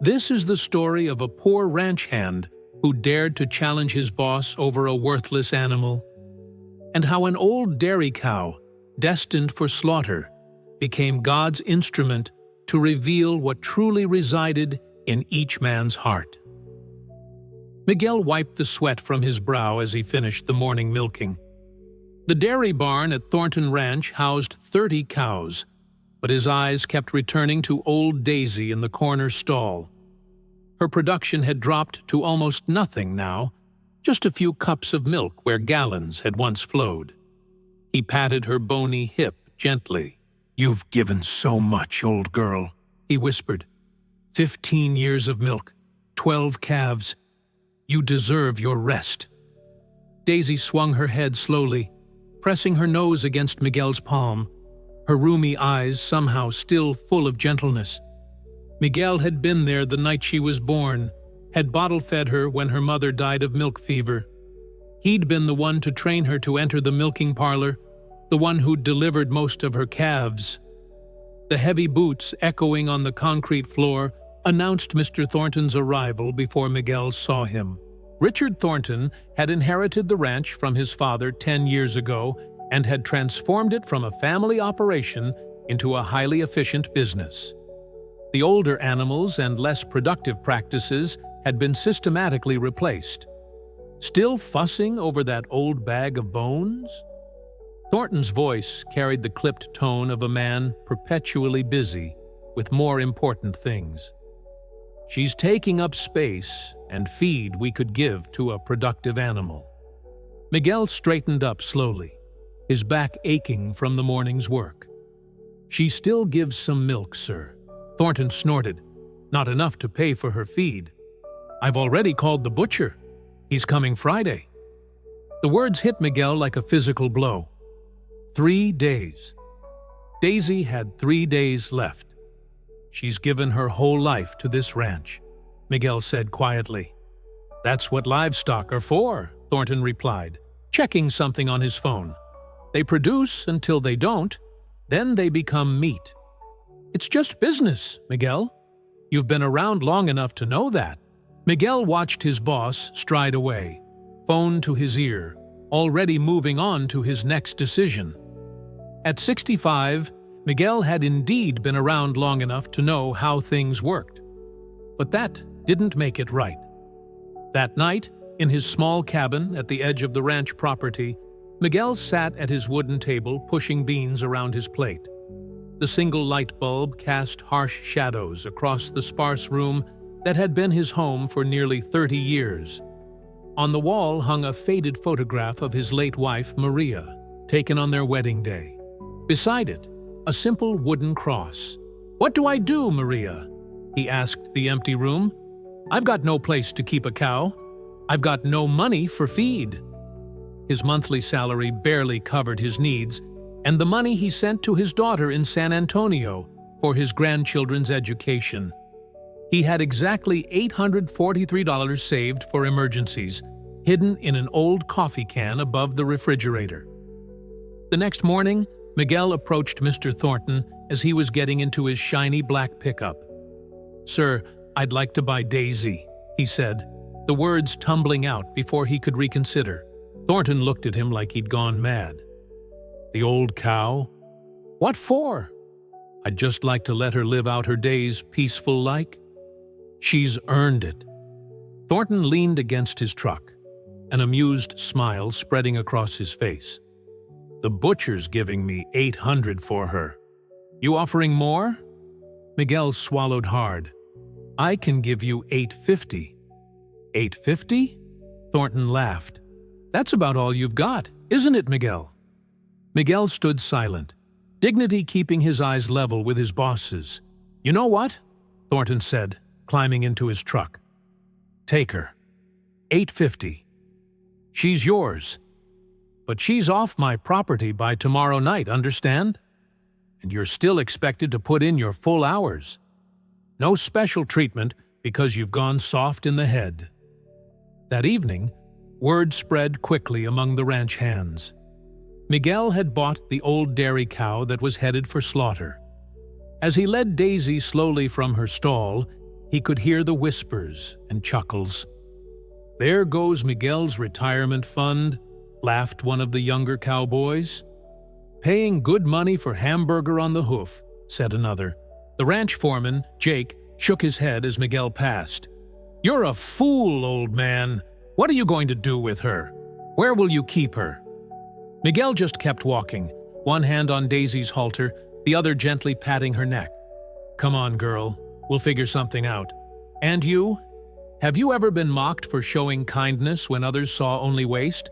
This is the story of a poor ranch hand who dared to challenge his boss over a worthless animal, and how an old dairy cow, destined for slaughter, became God's instrument to reveal what truly resided in each man's heart. Miguel wiped the sweat from his brow as he finished the morning milking. The dairy barn at Thornton Ranch housed 30 cows, but his eyes kept returning to old Daisy in the corner stall. Her production had dropped to almost nothing now, just a few cups of milk where gallons had once flowed. He patted her bony hip gently. "You've given so much, old girl," he whispered. 15 years of milk, 12 calves. You deserve your rest." Daisy swung her head slowly, pressing her nose against Miguel's palm, her roomy eyes somehow still full of gentleness. Miguel had been there the night she was born, had bottle-fed her when her mother died of milk fever. He'd been the one to train her to enter the milking parlor, the one who'd delivered most of her calves. The heavy boots echoing on the concrete floor announced Mr. Thornton's arrival before Miguel saw him. Richard Thornton had inherited the ranch from his father 10 years ago and had transformed it from a family operation into a highly efficient business. The older animals and less productive practices had been systematically replaced. Still fussing over that old bag of bones? Thornton's voice carried the clipped tone of a man perpetually busy with more important things. "She's taking up space and feed we could give to a productive animal." Miguel straightened up slowly, his back aching from the morning's work. "She still gives some milk, sir." Thornton snorted. "Not enough to pay for her feed. I've already called the butcher. He's coming Friday." The words hit Miguel like a physical blow. 3 days. Daisy had 3 days left. "She's given her whole life to this ranch," Miguel said quietly. "That's what livestock are for," Thornton replied, checking something on his phone. "They produce until they don't, then they become meat." "It's just business, Miguel. You've been around long enough to know that." Miguel watched his boss stride away, phone to his ear, already moving on to his next decision. At 65, Miguel had indeed been around long enough to know how things worked. But that didn't make it right. That night, in his small cabin at the edge of the ranch property, Miguel sat at his wooden table pushing beans around his plate. The single light bulb cast harsh shadows across the sparse room that had been his home for nearly 30 years. On the wall hung a faded photograph of his late wife, Maria, taken on their wedding day. Beside it, a simple wooden cross. "What do I do, Maria?" he asked the empty room. "I've got no place to keep a cow. I've got no money for feed." His monthly salary barely covered his needs, and the money he sent to his daughter in San Antonio for his grandchildren's education. He had exactly $843 saved for emergencies, hidden in an old coffee can above the refrigerator. The next morning, Miguel approached Mr. Thornton as he was getting into his shiny black pickup. "Sir, I'd like to buy Daisy," he said, the words tumbling out before he could reconsider. Thornton looked at him like he'd gone mad. "The old cow? What for?" "I'd just like to let her live out her days peaceful like. She's earned it." Thornton leaned against his truck, an amused smile spreading across his face. "The butcher's giving me $800 for her. You offering more?" Miguel swallowed hard. "I can give you $850. $850? Thornton laughed. "That's about all you've got, isn't it, Miguel?" Miguel stood silent, dignity keeping his eyes level with his boss's. "You know what?" Thornton said, climbing into his truck. "Take her. $850. She's yours. But she's off my property by tomorrow night, understand? And you're still expected to put in your full hours. No special treatment because you've gone soft in the head." That evening, word spread quickly among the ranch hands. Miguel had bought the old dairy cow that was headed for slaughter. As he led Daisy slowly from her stall, he could hear the whispers and chuckles. "There goes Miguel's retirement fund," laughed one of the younger cowboys. "Paying good money for hamburger on the hoof," said another. The ranch foreman, Jake, shook his head as Miguel passed. "You're a fool, old man. What are you going to do with her? Where will you keep her?" Miguel just kept walking, one hand on Daisy's halter, the other gently patting her neck. "Come on, girl. We'll figure something out. And you? Have you ever been mocked for showing kindness when others saw only waste?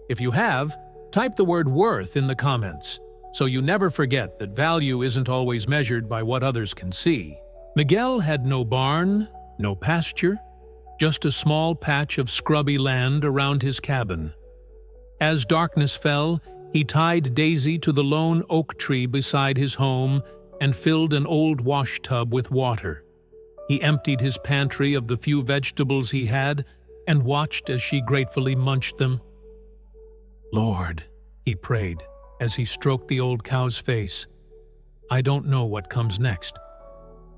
If you have, type the word worth in the comments, so you never forget that value isn't always measured by what others can see. Miguel had no barn, no pasture, just a small patch of scrubby land around his cabin. As darkness fell, he tied Daisy to the lone oak tree beside his home and filled an old wash tub with water. He emptied his pantry of the few vegetables he had and watched as she gratefully munched them. "Lord," he prayed as he stroked the old cow's face, "I don't know what comes next,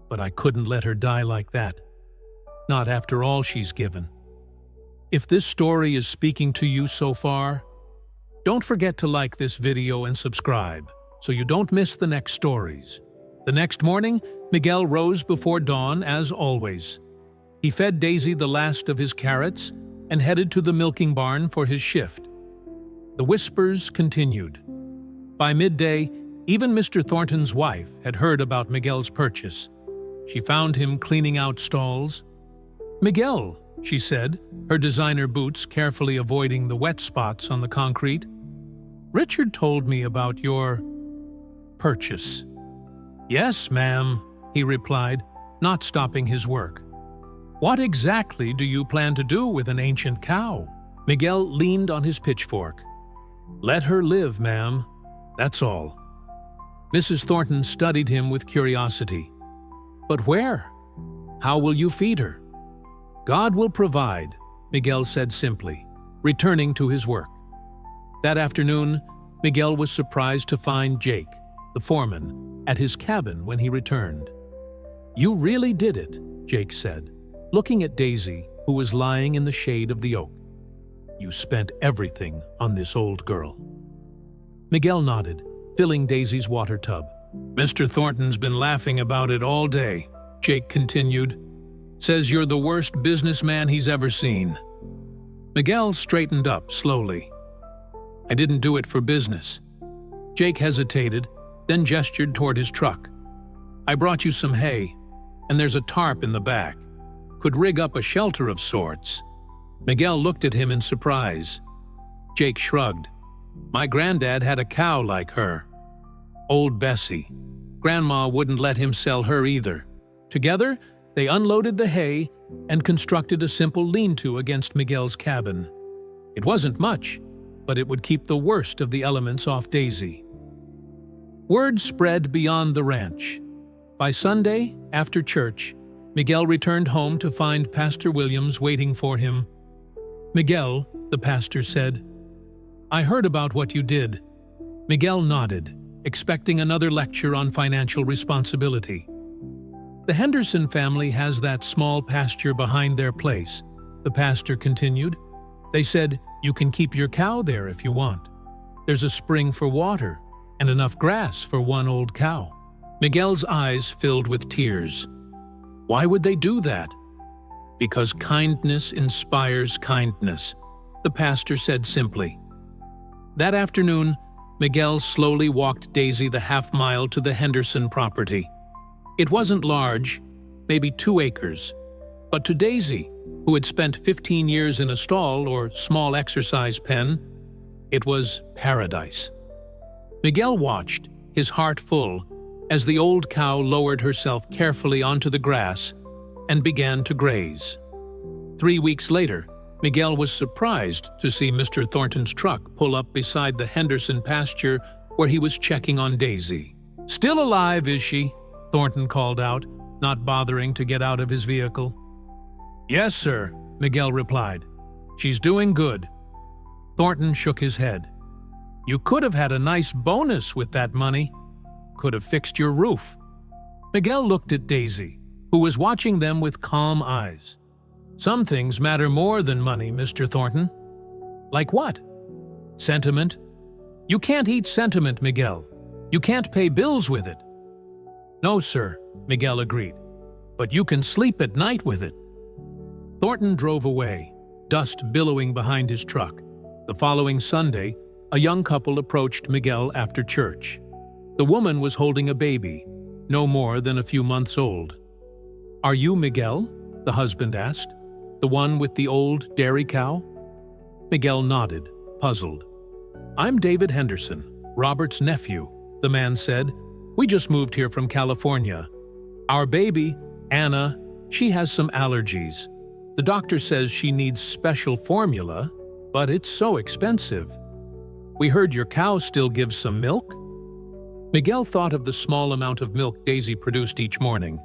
but I couldn't let her die like that. Not after all she's given." If this story is speaking to you so far, don't forget to like this video and subscribe so you don't miss the next stories. The next morning, Miguel rose before dawn as always. He fed Daisy the last of his carrots and headed to the milking barn for his shift. The whispers continued. By midday, even Mr. Thornton's wife had heard about Miguel's purchase. She found him cleaning out stalls. "Miguel," she said, her designer boots carefully avoiding the wet spots on the concrete, "Richard told me about your purchase." "Yes, ma'am," he replied, not stopping his work. "What exactly do you plan to do with an ancient cow?" Miguel leaned on his pitchfork. "Let her live, ma'am. That's all." Mrs. Thornton studied him with curiosity. "But where? How will you feed her?" "God will provide," Miguel said simply, returning to his work. That afternoon, Miguel was surprised to find Jake, the foreman, at his cabin when he returned. "You really did it," Jake said, looking at Daisy, who was lying in the shade of the oak. "You spent everything on this old girl." Miguel nodded, filling Daisy's water tub. "Mr. Thornton's been laughing about it all day," Jake continued. "Says you're the worst businessman he's ever seen." Miguel straightened up slowly. "I didn't do it for business." Jake hesitated, then gestured toward his truck. "I brought you some hay, and there's a tarp in the back. Could rig up a shelter of sorts." Miguel looked at him in surprise. Jake shrugged. "My granddad had a cow like her. Old Bessie. Grandma wouldn't let him sell her either." Together, they unloaded the hay and constructed a simple lean-to against Miguel's cabin. It wasn't much, but it would keep the worst of the elements off Daisy. Word spread beyond the ranch. By Sunday, after church, Miguel returned home to find Pastor Williams waiting for him. "Miguel," the pastor said, "I heard about what you did." Miguel nodded, expecting another lecture on financial responsibility. "The Henderson family has that small pasture behind their place," the pastor continued. "They said you can keep your cow there if you want. There's a spring for water and enough grass for one old cow." Miguel's eyes filled with tears. Why would they do that? "Because kindness inspires kindness," the pastor said simply. That afternoon, Miguel slowly walked Daisy the half-mile to the Henderson property. It wasn't large, maybe 2 acres, but to Daisy, who had spent 15 years in a stall or small exercise pen, it was paradise. Miguel watched, his heart full, as the old cow lowered herself carefully onto the grass and began to graze. 3 weeks later, Miguel was surprised to see Mr. Thornton's truck pull up beside the Henderson pasture where he was checking on Daisy. "Still alive, is she?" Thornton called out, not bothering to get out of his vehicle. "Yes, sir," Miguel replied. "She's doing good." Thornton shook his head. "You could have had a nice bonus with that money. Could have fixed your roof." Miguel looked at Daisy, who was watching them with calm eyes. "Some things matter more than money, Mr. Thornton." "Like what?" "Sentiment." "You can't eat sentiment, Miguel. You can't pay bills with it." "No, sir," Miguel agreed. "But you can sleep at night with it." Thornton drove away, dust billowing behind his truck. The following Sunday, a young couple approached Miguel after church. The woman was holding a baby, no more than a few months old. "Are you Miguel?" the husband asked. "The one with the old dairy cow?" Miguel nodded, puzzled. "I'm David Henderson, Robert's nephew," the man said. "We just moved here from California. Our baby, Anna, she has some allergies. The doctor says she needs special formula, but it's so expensive. We heard your cow still gives some milk?" Miguel thought of the small amount of milk Daisy produced each morning.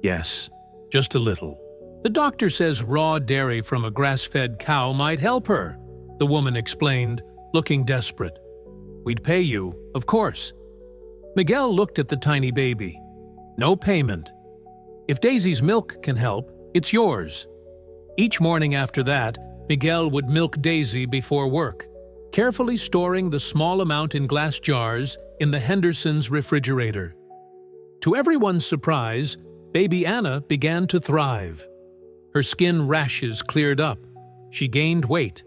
"Yes, just a little. The doctor says raw dairy from a grass-fed cow might help her," the woman explained, looking desperate. "We'd pay you, of course." Miguel looked at the tiny baby. "No payment. If Daisy's milk can help, it's yours." Each morning after that, Miguel would milk Daisy before work, carefully storing the small amount in glass jars in the Hendersons' refrigerator. To everyone's surprise, baby Anna began to thrive. Her skin rashes cleared up, she gained weight,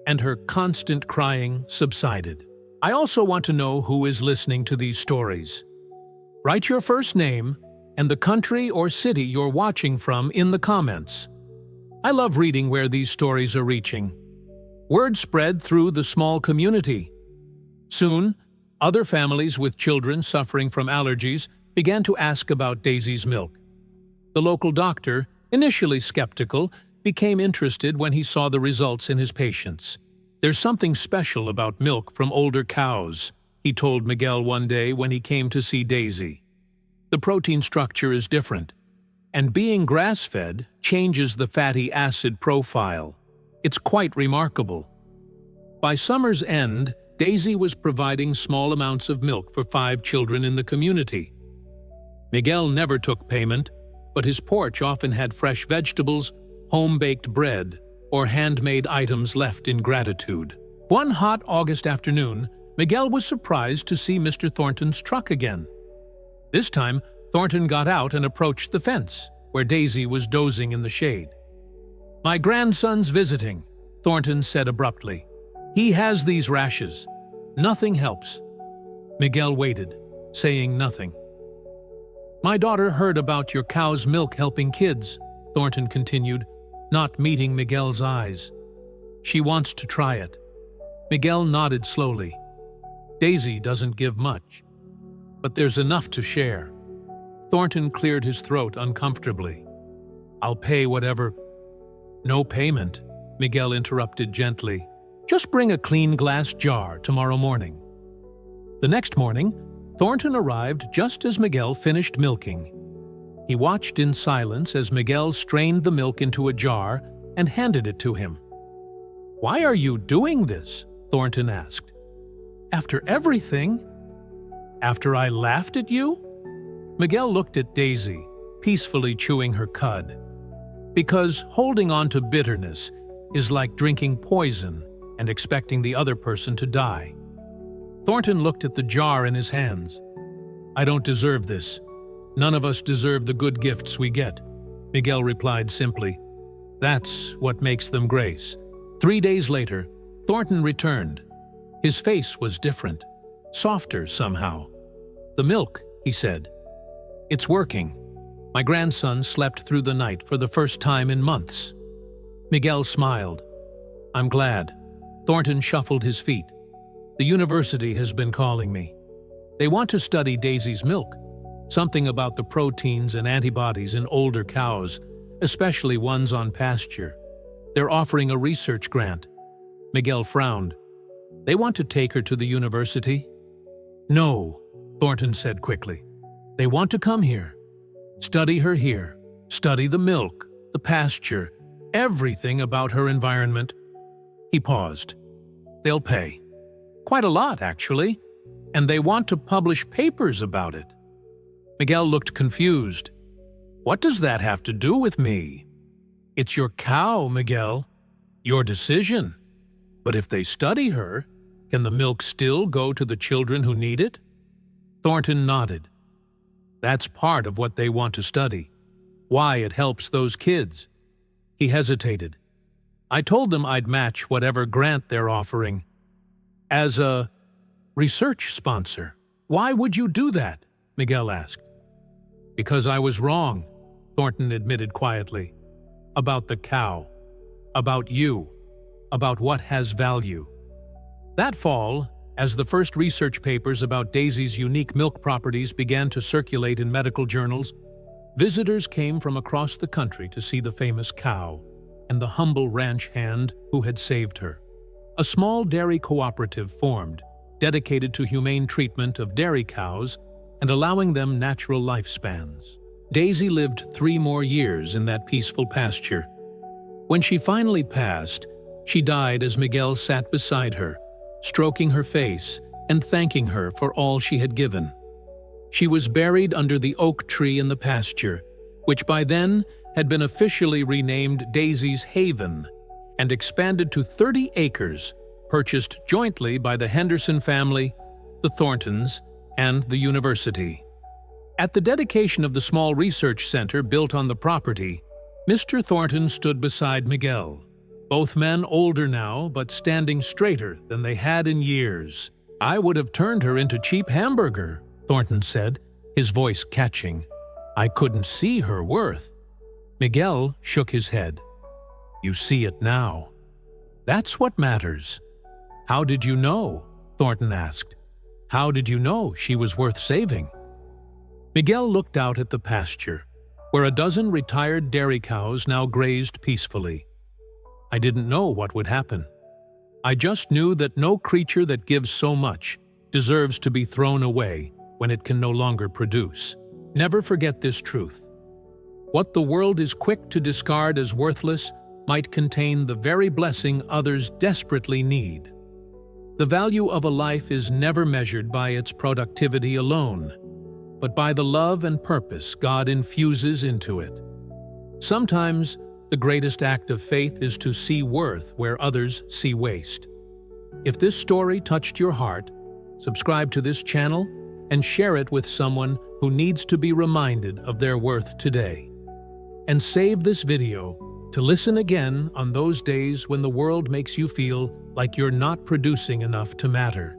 and her constant crying subsided. I also want to know who is listening to these stories. Write your first name and the country or city you're watching from in the comments. I love reading where these stories are reaching. Word spread through the small community. Soon, other families with children suffering from allergies began to ask about Daisy's milk. The local doctor, initially skeptical, became interested when he saw the results in his patients. "There's something special about milk from older cows," he told Miguel one day when he came to see Daisy. "The protein structure is different, and being grass-fed changes the fatty acid profile. It's quite remarkable." By summer's end, Daisy was providing small amounts of milk for 5 children in the community. Miguel never took payment, but his porch often had fresh vegetables, home-baked bread, or handmade items left in gratitude. One hot August afternoon, Miguel was surprised to see Mr. Thornton's truck again. This time, Thornton got out and approached the fence, where Daisy was dozing in the shade. "My grandson's visiting," Thornton said abruptly. "He has these rashes. Nothing helps." Miguel waited, saying nothing. "My daughter heard about your cow's milk helping kids," Thornton continued, not meeting Miguel's eyes. "She wants to try it." Miguel nodded slowly. "Daisy doesn't give much, but there's enough to share." Thornton cleared his throat uncomfortably. "I'll pay whatever—" "No payment," Miguel interrupted gently. "Just bring a clean glass jar tomorrow morning." The next morning, Thornton arrived just as Miguel finished milking. He watched in silence as Miguel strained the milk into a jar and handed it to him. "Why are you doing this?" Thornton asked. "After everything? After I laughed at you?" Miguel looked at Daisy, peacefully chewing her cud. "Because holding on to bitterness is like drinking poison and expecting the other person to die." Thornton looked at the jar in his hands. "I don't deserve this. None of us deserve the good gifts we get," Miguel replied simply. "That's what makes them grace." 3 days later, Thornton returned. His face was different, softer somehow. "The milk," he said. "It's working. My grandson slept through the night for the first time in months." Miguel smiled. "I'm glad." Thornton shuffled his feet. "The university has been calling me. They want to study Daisy's milk. Something about the proteins and antibodies in older cows, especially ones on pasture. They're offering a research grant." Miguel frowned. "They want to take her to the university?" "No," Thornton said quickly. "They want to come here. Study her here. Study the milk, the pasture, everything about her environment." He paused. "They'll pay. Quite a lot, actually. And they want to publish papers about it." Miguel looked confused. "What does that have to do with me?" "It's your cow, Miguel. Your decision. But if they study her, can the milk still go to the children who need it?" Thornton nodded. "That's part of what they want to study. Why it helps those kids." He hesitated. "I told them I'd match whatever grant they're offering. As a research sponsor." "Why would you do that?" Miguel asked. "Because I was wrong," Thornton admitted quietly. "About the cow. About you. About what has value." That fall, as the first research papers about Daisy's unique milk properties began to circulate in medical journals, visitors came from across the country to see the famous cow and the humble ranch hand who had saved her. A small dairy cooperative formed, dedicated to humane treatment of dairy cows and allowing them natural lifespans. Daisy lived 3 more years in that peaceful pasture. When she finally passed, she died as Miguel sat beside her, stroking her face and thanking her for all she had given. She was buried under the oak tree in the pasture, which by then had been officially renamed Daisy's Haven and expanded to 30 acres, purchased jointly by the Henderson family, the Thorntons, and the university. At the dedication of the small research center built on the property, Mr. Thornton stood beside Miguel, both men older now but standing straighter than they had in years. "I would have turned her into cheap hamburger," Thornton said, his voice catching. "I couldn't see her worth." Miguel shook his head. "You see it now. That's what matters." "How did you know?" Thornton asked. "How did you know she was worth saving?" Miguel looked out at the pasture, where a dozen retired dairy cows now grazed peacefully. "I didn't know what would happen. I just knew that no creature that gives so much deserves to be thrown away when it can no longer produce. Never forget this truth. What the world is quick to discard as worthless might contain the very blessing others desperately need. The value of a life is never measured by its productivity alone, but by the love and purpose God infuses into it. Sometimes, the greatest act of faith is to see worth where others see waste. If this story touched your heart, subscribe to this channel and share it with someone who needs to be reminded of their worth today. And save this video to listen again on those days when the world makes you feel like you're not producing enough to matter.